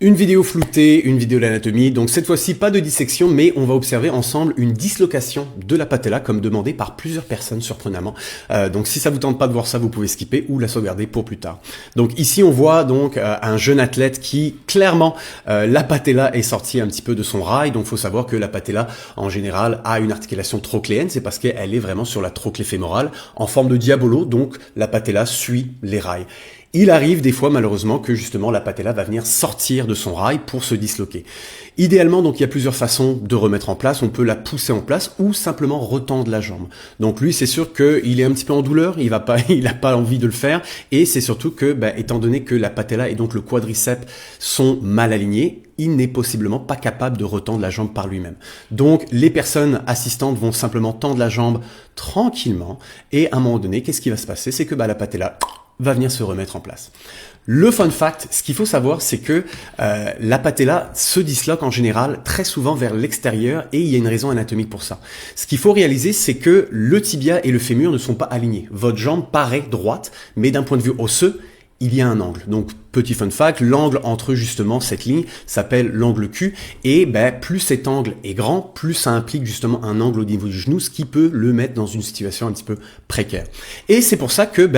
Une vidéo floutée, une vidéo d'anatomie, donc cette fois-ci pas de dissection, mais on va observer ensemble une dislocation de la patella comme demandé par plusieurs personnes surprenamment. Donc si ça vous tente pas de voir ça, vous pouvez skipper ou la sauvegarder pour plus tard. Donc ici on voit donc un jeune athlète qui clairement la patella est sortie un petit peu de son rail, donc faut savoir que la patella en général a une articulation trochléenne, c'est parce qu'elle est vraiment sur la trochlée fémorale en forme de diabolo, donc la patella suit les rails. Il arrive des fois malheureusement que justement la patella va venir sortir de son rail pour se disloquer. Idéalement, donc il y a plusieurs façons de remettre en place. On peut la pousser en place ou simplement retendre la jambe. Donc lui, c'est sûr qu'il est un petit peu en douleur, il n'a pas envie de le faire, et c'est surtout que, étant donné que la patella et donc le quadriceps sont mal alignés, il n'est possiblement pas capable de retendre la jambe par lui-même. Donc les personnes assistantes vont simplement tendre la jambe tranquillement, et à un moment donné, qu'est-ce qui va se passer? C'est que la patella va venir se remettre en place. Le fun fact, ce qu'il faut savoir, c'est que la patella se disloque en général très souvent vers l'extérieur et il y a une raison anatomique pour ça. Ce qu'il faut réaliser, c'est que le tibia et le fémur ne sont pas alignés. Votre jambe paraît droite, mais d'un point de vue osseux, il y a un angle. Donc, petit fun fact, l'angle entre justement cette ligne s'appelle l'angle Q. Et plus cet angle est grand, plus ça implique justement un angle au niveau du genou, ce qui peut le mettre dans une situation un petit peu précaire. Et c'est pour ça que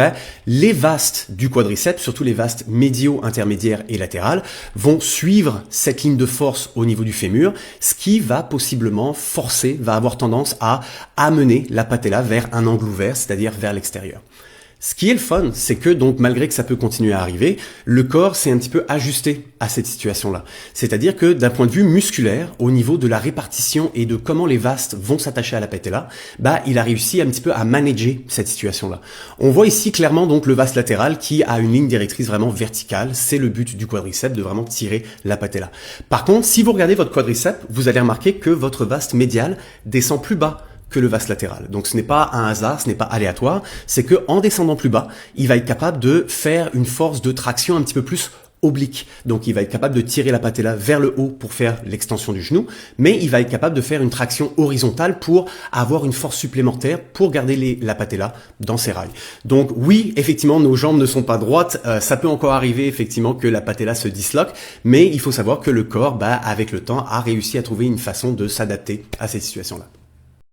les vastes du quadriceps, surtout les vastes médiaux, intermédiaires et latérales, vont suivre cette ligne de force au niveau du fémur, ce qui va possiblement forcer, va avoir tendance à amener la patella vers un angle ouvert, c'est-à-dire vers l'extérieur. Ce qui est le fun, c'est que donc malgré que ça peut continuer à arriver, le corps s'est un petit peu ajusté à cette situation-là. C'est-à-dire que d'un point de vue musculaire, au niveau de la répartition et de comment les vastes vont s'attacher à la patella, il a réussi un petit peu à manager cette situation-là. On voit ici clairement donc le vaste latéral qui a une ligne directrice vraiment verticale. C'est le but du quadriceps de vraiment tirer la patella. Par contre, si vous regardez votre quadriceps, vous allez remarquer que votre vaste médial descend plus bas que le vaste latéral. Donc ce n'est pas un hasard, ce n'est pas aléatoire, c'est que en descendant plus bas, il va être capable de faire une force de traction un petit peu plus oblique. Donc il va être capable de tirer la patella vers le haut pour faire l'extension du genou, mais il va être capable de faire une traction horizontale pour avoir une force supplémentaire pour garder la patella dans ses rails. Donc oui, effectivement, nos jambes ne sont pas droites, ça peut encore arriver effectivement que la patella se disloque, mais il faut savoir que le corps, avec le temps, a réussi à trouver une façon de s'adapter à ces situations-là.